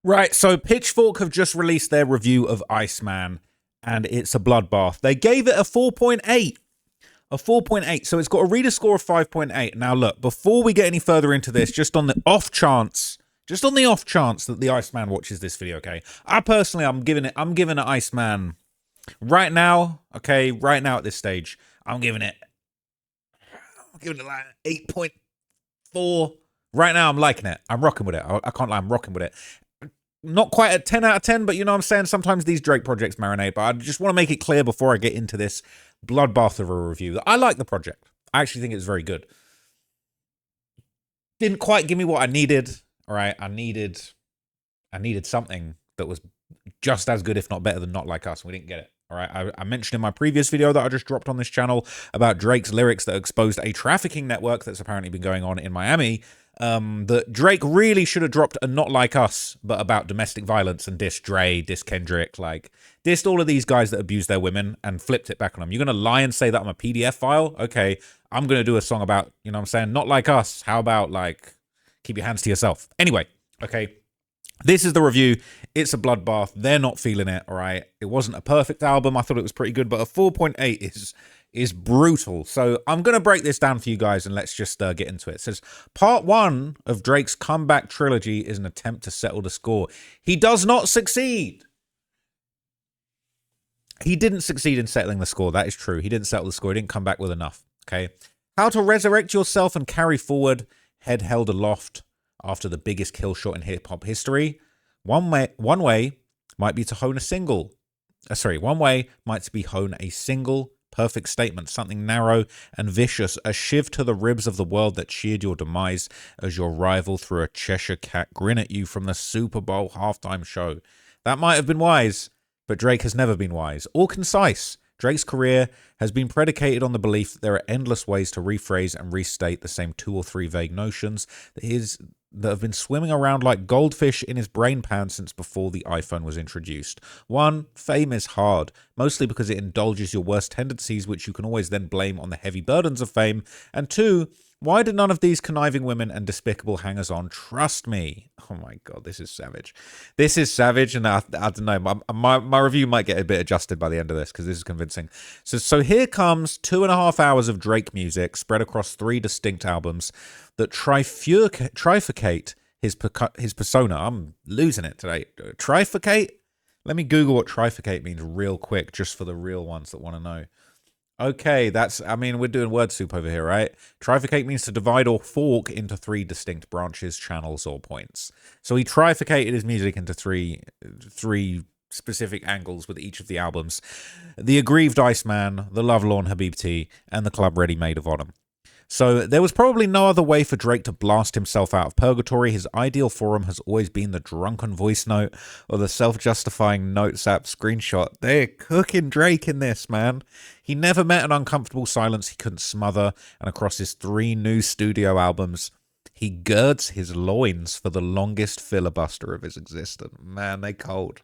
Right, so Pitchfork have just released their review of Iceman, and it's a bloodbath. They gave it a 4.8. A 4.8. So it's got a reader score of 5.8. Now, look, before we get any further into this, just on the off chance that the Iceman watches this video, okay? I personally, I'm giving it Iceman right now, okay? Right now at this stage, I'm giving it like 8.4. Right now, I'm liking it. I'm rocking with it. I can't lie, I'm rocking with it. Not quite a 10 out of 10, but you know what I'm saying? Sometimes these Drake projects marinate, but I just want to make it clear before I get into this bloodbath of a review that I like the project. I actually think it's very good. Didn't quite give me what I needed, all right? I needed something that was just as good, if not better, than Not Like Us. We didn't get it. All right, I mentioned in my previous video that I just dropped on this channel about Drake's lyrics that exposed a trafficking network that's apparently been going on in Miami. That Drake really should have dropped a Not Like Us, but about domestic violence and dissed Dre, dissed Kendrick, like dissed all of these guys that abuse their women and flipped it back on them. You're going to lie and say that I'm a PDF file? Okay, I'm going to do a song about, you know what I'm saying, Not Like Us. How about, like, keep your hands to yourself? Anyway, okay. This is the review. It's a bloodbath. They're not feeling it, all right? It wasn't a perfect album. I thought it was pretty good, but a 4.8 is brutal. So I'm going to break this down for you guys, and let's just get into it. It says, part one of Drake's comeback trilogy is an attempt to settle the score. He does not succeed. He didn't succeed in settling the score. That is true. He didn't settle the score. He didn't come back with enough, okay? How to resurrect yourself and carry forward. Head held aloft. After the biggest kill shot in hip-hop history, one way might be to hone a single. One way might be hone a single perfect statement, something narrow and vicious, a shiv to the ribs of the world that cheered your demise as your rival threw a Cheshire cat grin at you from the Super Bowl halftime show. That might have been wise, but Drake has never been wise or concise. Drake's career has been predicated on the belief that there are endless ways to rephrase and restate the same 2 or 3 vague notions that have been swimming around like goldfish in his brain pan since before the iPhone was introduced. 1, fame is hard, mostly because it indulges your worst tendencies, which you can always then blame on the heavy burdens of fame. And 2, why do none of these conniving women and despicable hangers-on trust me? Oh my God, this is savage. This is savage, and I don't know. My review might get a bit adjusted by the end of this because this is convincing. So here comes 2.5 hours of Drake music spread across 3 distinct albums that trifurcate his persona. I'm losing it today. Trifurcate? Let me Google what trifurcate means real quick, just for the real ones that want to know. Okay, we're doing word soup over here, right? Trifurcate means to divide or fork into 3 distinct branches, channels, or points. So he trifurcated his music into three specific angles with each of the albums. The Aggrieved Iceman, The Lovelorn Habibti, and The Club Ready Made of Autumn. So there was probably no other way for Drake to blast himself out of purgatory. His ideal forum has always been the drunken voice note or the self-justifying notes app screenshot. They're cooking Drake in this, man. He never met an uncomfortable silence he couldn't smother, and across his 3 new studio albums, he girds his loins for the longest filibuster of his existence. Man, they cold.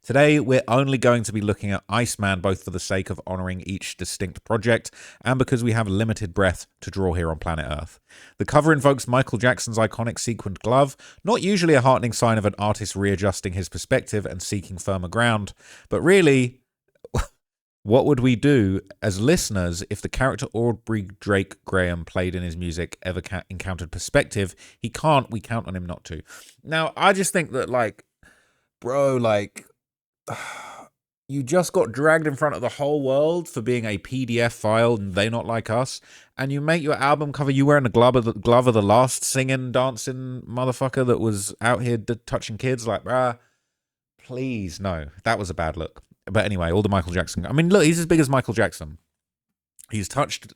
Today, we're only going to be looking at Iceman, both for the sake of honouring each distinct project and because we have limited breath to draw here on planet Earth. The cover invokes Michael Jackson's iconic sequined glove, not usually a heartening sign of an artist readjusting his perspective and seeking firmer ground, but really, what would we do as listeners if the character Aubrey Drake Graham played in his music ever encountered perspective? We count on him not to. Now, I just think that, like, bro, like, you just got dragged in front of the whole world for being a PDF file and They Not Like Us, and you make your album cover you wearing the glove of the last singing, dancing motherfucker that was out here touching kids. Like, bruh, please, no. That was a bad look. But anyway, all the Michael Jackson. I mean, look, he's as big as Michael Jackson. He's touched...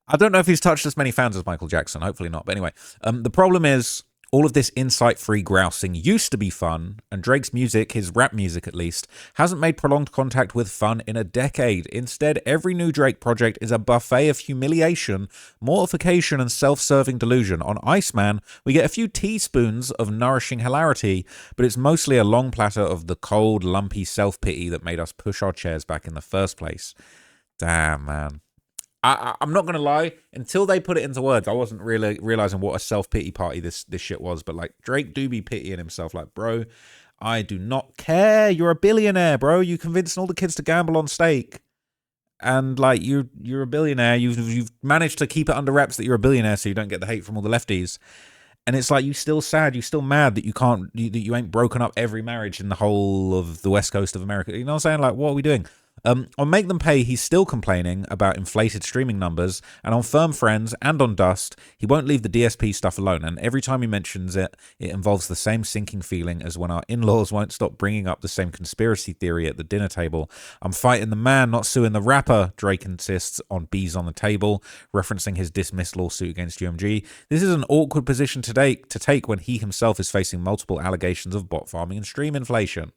I don't know if he's touched as many fans as Michael Jackson. Hopefully not. But anyway, the problem is, all of this insight-free grousing used to be fun, and Drake's music, his rap music at least, hasn't made prolonged contact with fun in a decade. Instead, every new Drake project is a buffet of humiliation, mortification, and self-serving delusion. On Iceman, we get a few teaspoons of nourishing hilarity, but it's mostly a long platter of the cold, lumpy self-pity that made us push our chairs back in the first place. Damn, man. I'm not gonna lie. Until they put it into words, I wasn't really realizing what a self-pity party this shit was. But like Drake do be pitying himself, like, bro, I do not care. You're a billionaire, bro. You convincing all the kids to gamble on stake, and like you're a billionaire. You've managed to keep it under wraps that you're a billionaire, so you don't get the hate from all the lefties. And it's like you still sad, you still mad that that you ain't broken up every marriage in the whole of the West Coast of America. You know what I'm saying? Like, what are we doing? On Make Them Pay, he's still complaining about inflated streaming numbers, and on Firm Friends and on Dust, he won't leave the DSP stuff alone, and every time he mentions it, it involves the same sinking feeling as when our in-laws won't stop bringing up the same conspiracy theory at the dinner table. I'm fighting the man, not suing the rapper, Drake insists on Bees on the Table, referencing his dismissed lawsuit against UMG. This is an awkward position to take when he himself is facing multiple allegations of bot farming and stream inflation.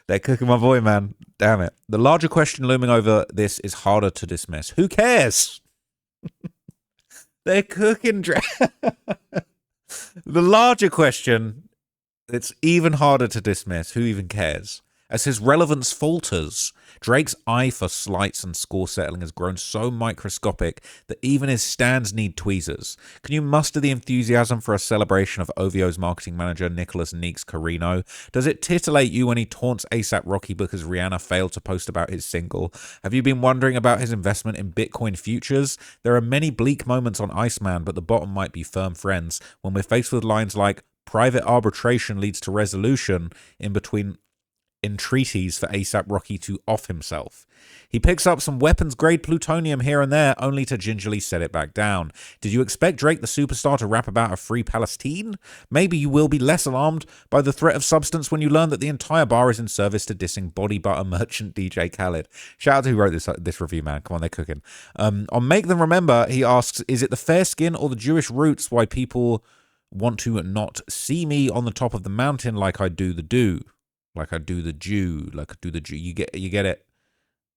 They're cooking my boy, man. Damn it. The larger question looming over this is harder to dismiss. Who cares? They're cooking. The larger question, it's even harder to dismiss. Who even cares? As his relevance falters, Drake's eye for slights and score settling has grown so microscopic that even his stands need tweezers. Can you muster the enthusiasm for a celebration of OVO's marketing manager Nicholas Neeks Carino? Does it titillate you when he taunts ASAP Rocky because Rihanna failed to post about his single? Have you been wondering about his investment in Bitcoin futures? There are many bleak moments on Iceman, but the bottom might be Firm Friends when we're faced with lines like private arbitration leads to resolution in between entreaties for ASAP Rocky to off himself. He picks up some weapons-grade plutonium here and there, only to gingerly set it back down. Did you expect Drake the superstar to rap about a free Palestine? Maybe you will be less alarmed by the threat of substance when you learn that the entire bar is in service to dissing body butter merchant DJ Khaled. Shout out to who wrote this review, man. Come on, they're cooking. On Make Them Remember, he asks, is it the fair skin or the Jewish roots why people want to not see me on the top of the mountain like I do the Jew? Like I do the Jew. You get it?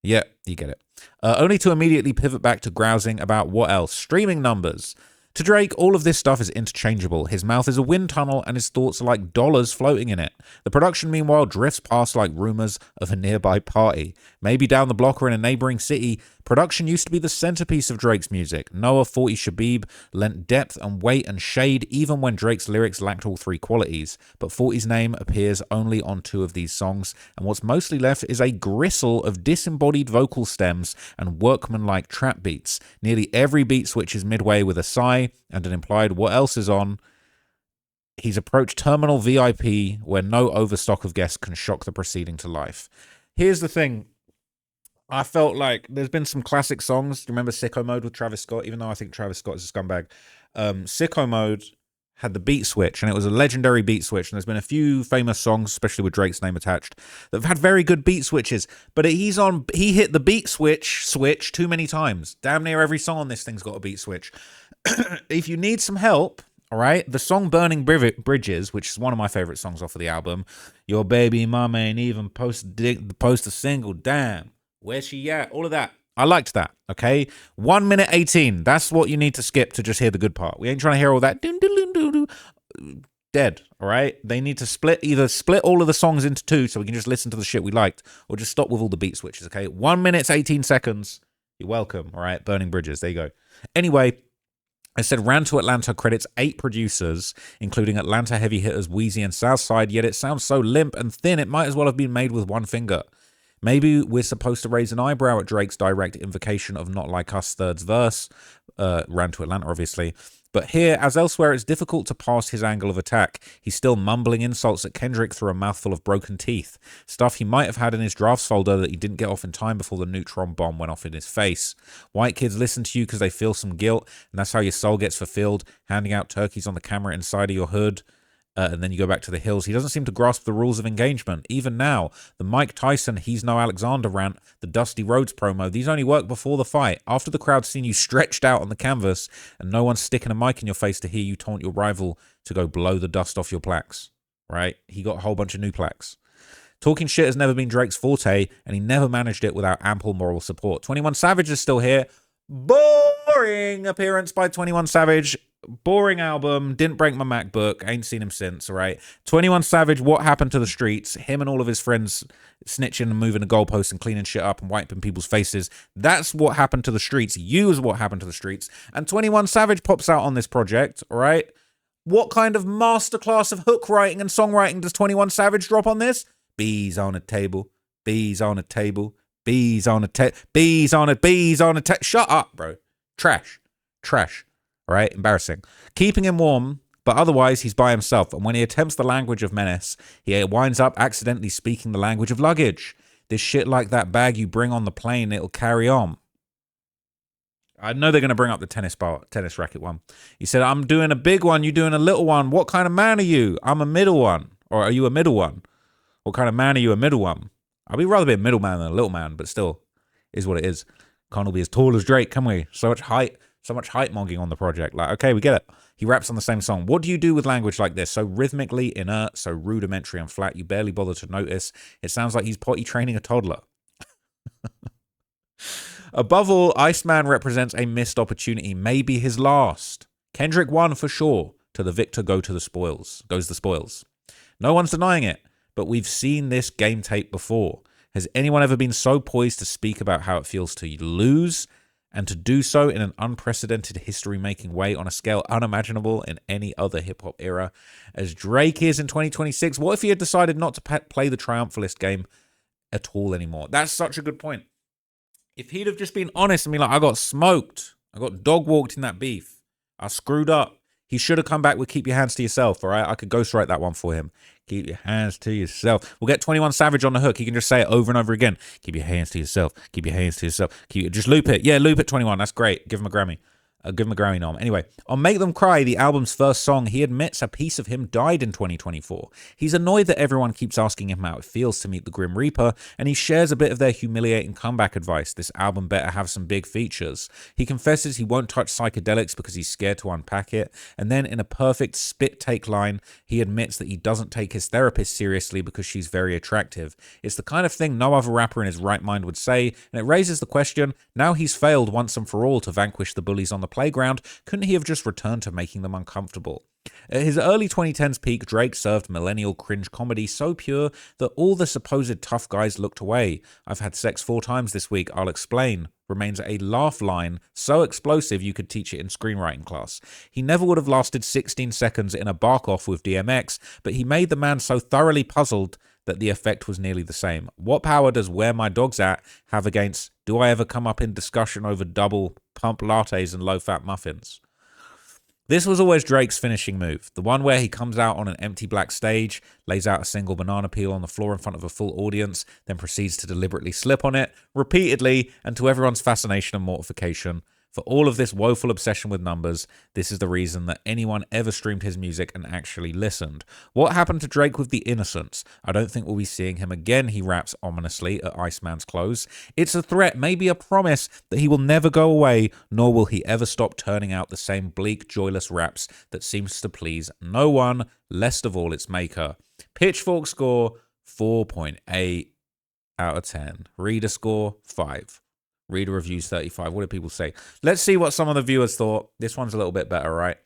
Yeah, you get it. Only to immediately pivot back to grousing about what else? Streaming numbers. To Drake, all of this stuff is interchangeable. His mouth is a wind tunnel and his thoughts are like dollars floating in it. The production, meanwhile, drifts past like rumors of a nearby party. Maybe down the block or in a neighboring city. Production used to be the centerpiece of Drake's music. Noah 40 Shabib lent depth and weight and shade even when Drake's lyrics lacked all three qualities. But 40's name appears only on 2 of these songs, and what's mostly left is a gristle of disembodied vocal stems and workmanlike trap beats. Nearly every beat switches midway with a sigh and an implied what else is on. He's approached terminal VIP where no overstock of guests can shock the proceeding to life. Here's the thing. I felt like there's been some classic songs. Do you remember Sicko Mode with Travis Scott? Even though I think Travis Scott is a scumbag. Sicko Mode had the beat switch, and it was a legendary beat switch. And there's been a few famous songs, especially with Drake's name attached, that have had very good beat switches. But he hit the beat switch too many times. Damn near every song on this thing's got a beat switch. If you need some help, all right, the song Burning Bridges, which is one of my favorite songs off of the album, your baby mama ain't even post a single, damn. Where's she at? All of that. I liked that, okay? 1 minute 18. That's what you need to skip to just hear the good part. We ain't trying to hear all that. Dead, all right? They need to either split all of the songs into 2 so we can just listen to the shit we liked, or just stop with all the beat switches, okay? 1 minute 18 seconds. You're welcome, all right? Burning Bridges. There you go. Anyway, I said Ran to Atlanta credits 8 producers, including Atlanta heavy hitters Wheezy and Southside, yet it sounds so limp and thin it might as well have been made with one finger. Maybe we're supposed to raise an eyebrow at Drake's direct invocation of Not Like Us Third's verse, Ran to Atlanta obviously, but here, as elsewhere, it's difficult to pass his angle of attack. He's still mumbling insults at Kendrick through a mouthful of broken teeth, stuff he might have had in his drafts folder that he didn't get off in time before the neutron bomb went off in his face. White kids listen to you because they feel some guilt, and that's how your soul gets fulfilled, handing out turkeys on the camera inside of your hood. And then you go back to the hills. He doesn't seem to grasp the rules of engagement. Even now, the Mike Tyson, He's No Alexander rant, the Dusty Rhodes promo, these only work before the fight. After the crowd's seen you stretched out on the canvas and no one's sticking a mic in your face to hear you taunt your rival to go blow the dust off your plaques, right? He got a whole bunch of new plaques. Talking shit has never been Drake's forte, and he never managed it without ample moral support. 21 Savage is still here. Boring appearance by 21 Savage. boring album, didn't break my MacBook, ain't seen him since, all right? 21 Savage, What Happened to the Streets, him and all of his friends snitching and moving the goalposts and cleaning shit up and wiping people's faces. That's what happened to the streets. You is what happened to the streets. And 21 Savage pops out on this project, all right? What kind of masterclass of hook writing and songwriting does 21 Savage drop on this? Bees on a table, bees on a table, bees on a table, bees on a table. Shut up, bro. Trash. All right, embarrassing. Keeping him warm, but otherwise he's by himself. And when he attempts the language of menace, he winds up accidentally speaking the language of luggage. This shit like that bag you bring on the plane, it'll carry on. I know they're going to bring up the tennis racket one. He said, I'm doing a big one, you doing a little one. What kind of man are you? I'm a middle one. Or are you a middle one? What kind of man are you, a middle one? I'd rather be a middle man than a little man, but still, is what it is. Can't all be as tall as Drake, can we? So much height monging on the project. Like, okay, we get it. He raps on the same song. What do you do with language like this? So rhythmically inert, so rudimentary and flat, you barely bother to notice. It sounds like he's potty training a toddler. Above all, Iceman represents a missed opportunity, maybe his last. Kendrick won for sure. To the victor goes the spoils. No one's denying it, but we've seen this game tape before. Has anyone ever been so poised to speak about how it feels to lose and to do so in an unprecedented history-making way on a scale unimaginable in any other hip-hop era as Drake is in 2026? What if he had decided not to play the triumphalist game at all anymore? That's such a good point. If he'd have just been honest and be like, I got smoked. I got dog-walked in that beef. I screwed up. He should have come back with Keep Your Hands to Yourself, all right? I could ghostwrite that one for him. Keep your hands to yourself. We'll get 21 Savage on the hook. He can just say it over and over again. Keep your hands to yourself. Keep your hands to yourself. Just loop it. Yeah, loop it, 21. That's great. Give him a Grammy. Give him a Grammy nom. Anyway, on Make Them Cry, the album's first song, he admits a piece of him died in 2024. He's annoyed that everyone keeps asking him how it feels to meet the Grim Reaper, and he shares a bit of their humiliating comeback advice. This album better have some big features. He confesses he won't touch psychedelics because he's scared to unpack it, and then in a perfect spit-take line, he admits that he doesn't take his therapist seriously because she's very attractive. It's the kind of thing no other rapper in his right mind would say, and it raises the question, now he's failed once and for all to vanquish the bullies on the playground, couldn't he have just returned to making them uncomfortable? At his early 2010s peak, Drake served millennial cringe comedy so pure that all the supposed tough guys looked away. I've had sex 4 times this week, I'll explain. Remains a laugh line so explosive you could teach it in screenwriting class. He never would have lasted 16 seconds in a bark-off with DMX, but he made the man so thoroughly puzzled that the effect was nearly the same. What power does Where My Dog's At have against Do I Ever Come Up in Discussion Over Double Pump Lattes and Low-Fat Muffins? This was always Drake's finishing move. The one where he comes out on an empty black stage, lays out a single banana peel on the floor in front of a full audience, then proceeds to deliberately slip on it, repeatedly, and to everyone's fascination and mortification. For all of this woeful obsession with numbers, this is the reason that anyone ever streamed his music and actually listened. What happened to Drake with the innocence? I don't think we'll be seeing him again, he raps ominously at Iceman's close. It's a threat, maybe a promise, that he will never go away, nor will he ever stop turning out the same bleak, joyless raps that seems to please no one, least of all its maker. Pitchfork score, 4.8 out of 10. Reader score, 5. Reader reviews 35. What do people say? Let's see what some of the viewers thought. This one's a little bit better, right?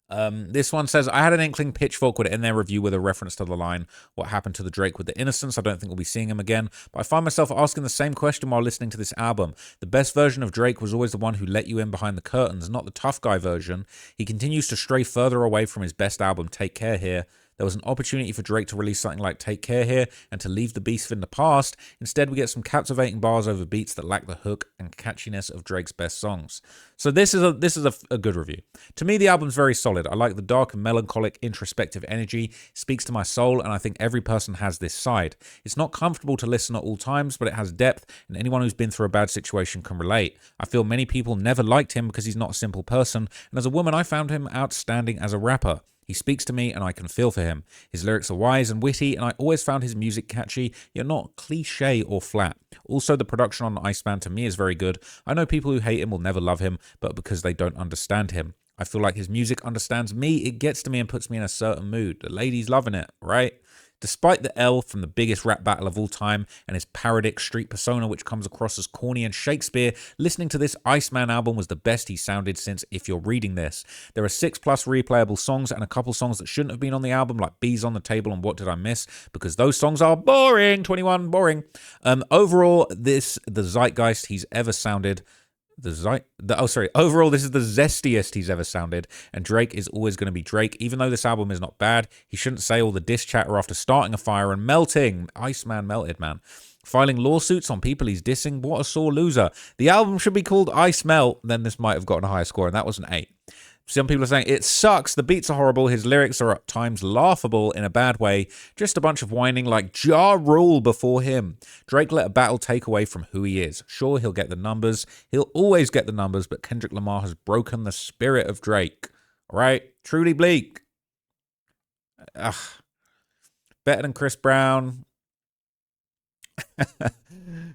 This one says, I had an inkling Pitchfork would end their review with a reference to the line, what happened to the Drake with the innocence? I don't think we'll be seeing him again. But I find myself asking the same question while listening to this album. The best version of Drake was always the one who let you in behind the curtains, not the tough guy version. He continues to stray further away from his best album, Take Care here. There was an opportunity for Drake to release something like Take Care here and to leave the beef in the past. Instead, we get some captivating bars over beats that lack the hook and catchiness of Drake's best songs. So this is a good review. To me, the album's very solid. I like the dark and melancholic, introspective energy. It speaks to my soul, and I think every person has this side. It's not comfortable to listen at all times, but it has depth, and anyone who's been through a bad situation can relate. I feel many people never liked him because he's not a simple person, and as a woman, I found him outstanding as a rapper. He speaks to me and I can feel for him. His lyrics are wise and witty, and I always found his music catchy, yet not cliche or flat. Also, the production on Iceman to me is very good. I know people who hate him will never love him, but because they don't understand him. I feel like his music understands me, it gets to me and puts me in a certain mood. The lady's loving it, right? Despite the L from the biggest rap battle of all time and his parodic street persona, which comes across as corny and Shakespeare, listening to this Iceman album was the best he sounded since If You're Reading This. There are 6+ replayable songs and a couple songs that shouldn't have been on the album, like Bees on the Table and What Did I Miss, because those songs are boring. 21, boring. Overall, the zeitgeist he's ever sounded. Overall, this is the zestiest he's ever sounded, and Drake is always going to be Drake. Even though this album is not bad, he shouldn't say all the diss chatter after starting a fire and melting. Iceman melted, man. Filing lawsuits on people he's dissing. What a sore loser. The album should be called Ice Melt, then this might have gotten a higher score, and that was an 8. Some people are saying, it sucks, the beats are horrible, his lyrics are at times laughable in a bad way, just a bunch of whining like Ja Rule before him. Drake let a battle take away from who he is. Sure, he'll get the numbers, he'll always get the numbers, but Kendrick Lamar has broken the spirit of Drake. All right? Truly bleak. Ugh. Better than Chris Brown.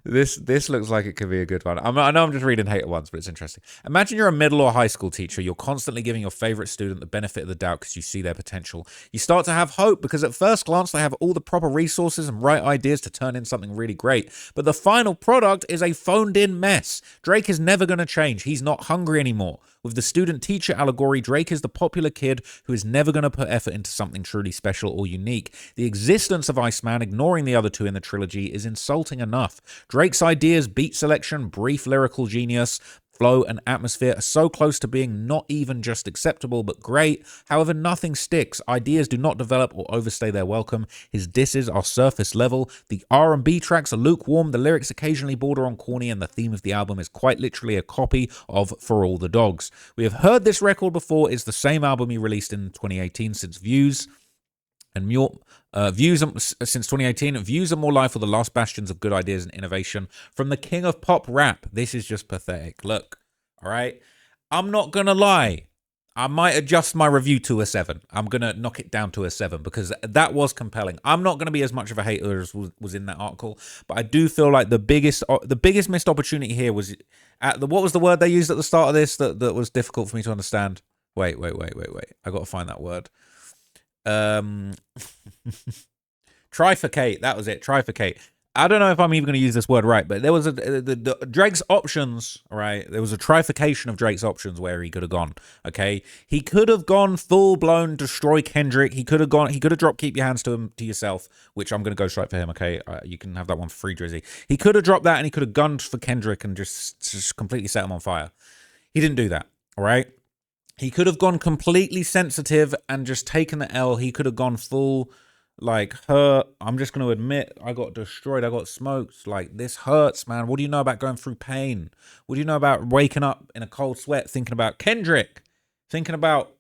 This looks like it could be a good one. I know I'm just reading hater ones, but it's interesting. Imagine you're a middle or high school teacher. You're constantly giving your favorite student the benefit of the doubt because you see their potential. You start to have hope because at first glance they have all the proper resources and right ideas to turn in something really great. But the final product is a phoned-in mess. Drake is never going to change. He's not hungry anymore. With the student-teacher allegory, Drake is the popular kid who is never going to put effort into something truly special or unique. The existence of Iceman, ignoring the other two in the trilogy, is insulting enough. Drake's ideas, beat selection, brief lyrical genius, flow, and atmosphere are so close to being not even just acceptable, but great. However, nothing sticks. Ideas do not develop or overstay their welcome. His disses are surface level. The R&B tracks are lukewarm. The lyrics occasionally border on corny, and the theme of the album is quite literally a copy of For All the Dogs. We have heard this record before. It's the same album he released in 2018 since Views. And since 2018, Views are more life for the last bastions of good ideas and innovation from the king of pop rap. This is just pathetic. Look, all right, I'm not gonna lie. I might adjust my review to a 7. I'm gonna knock it down to a 7 because that was compelling. I'm not gonna be as much of a hater as was in that article, but I do feel like the biggest missed opportunity here was what was the word they used at the start of this that was difficult for me to understand? Wait. I gotta find that word. Trifurcate, that was it. Trifurcate. I don't know if I'm even going to use this word right, but there was the Drake's options, right? There was a trifurcation of Drake's options where he could have gone. Okay, he could have gone full blown destroy Kendrick. He could have dropped Keep Your Hands to Yourself, which I'm going to go straight for him. Okay, you can have that one for free, Drizzy. He could have dropped that and he could have gunned for Kendrick and just completely set him on fire. He didn't do that. All right. He could have gone completely sensitive and just taken the L. He could have gone full, like, hurt. I'm just going to admit, I got destroyed. I got smoked. Like, this hurts, man. What do you know about going through pain? What do you know about waking up in a cold sweat thinking about Kendrick? Thinking about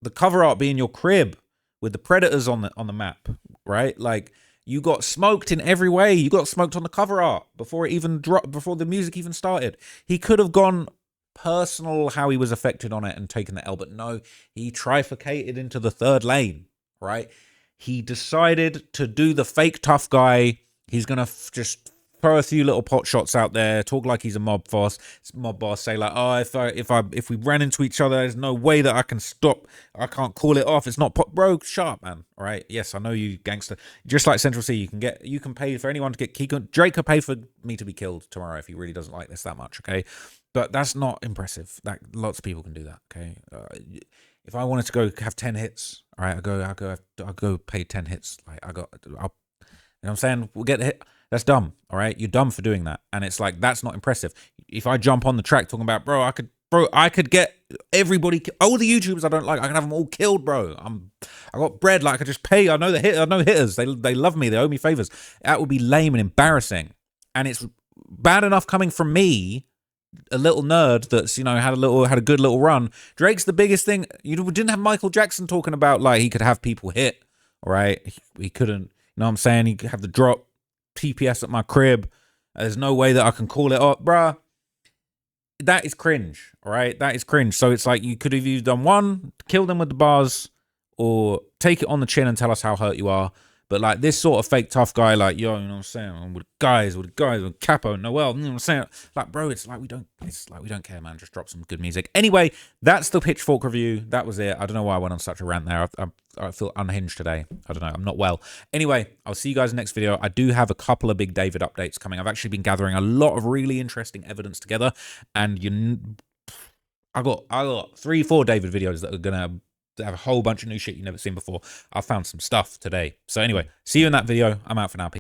the cover art being your crib with the Predators on the map, right? Like, you got smoked in every way. You got smoked on the cover art before it even dropped, before the music even started. He could have gone personal how he was affected on it and taken the L, but no, he trifurcated into the third lane, right? He decided to do the fake tough guy. He's gonna just throw a few little pot shots out there, talk like he's a mob boss, say like, oh, if we ran into each other, there's no way that I can stop. I can't call it off. It's not bro, shut up, man. All right, yes, I know you gangster. Just like Central C, you can pay for anyone to get. Drake could pay for me to be killed tomorrow if he really doesn't like this that much. Okay. But that's not impressive. That lots of people can do that. Okay, if I wanted to go have 10 hits, all right, I'll go pay 10 hits. Like you know what I'm saying? We'll get the hit. That's dumb. All right, you're dumb for doing that, and it's like that's not impressive. If I jump on the track talking about, I could get everybody, all the YouTubers I don't like, I can have them all killed, bro. I got bread. Like I just pay. I know hitters. They love me. They owe me favors. That would be lame and embarrassing, and it's bad enough coming from me, a little nerd that's had a good little run. Drake's the biggest thing. You didn't have Michael Jackson talking about like he could have people hit. All right, he couldn't. You know what I'm saying? He could have the drop TPS at my crib. There's no way that I can call it up, bruh. That is cringe. All right, that is cringe. So it's like you could have either done one, kill them with the bars, or take it on the chin and tell us how hurt you are. But like this sort of fake tough guy, like, yo, you know what I'm saying? I'm with guys, with Capo, Noel, you know what I'm saying? Like, bro, it's like we don't care, man. Just drop some good music. Anyway, that's the Pitchfork review. That was it. I don't know why I went on such a rant there. I feel unhinged today. I don't know. I'm not well. Anyway, I'll see you guys in the next video. I do have a couple of big David updates coming. I've actually been gathering a lot of really interesting evidence together, and I got 3-4 David videos that are gonna have a whole bunch of new shit you've never seen before. I found some stuff today. So anyway, see you in that video. I'm out for now. Peace.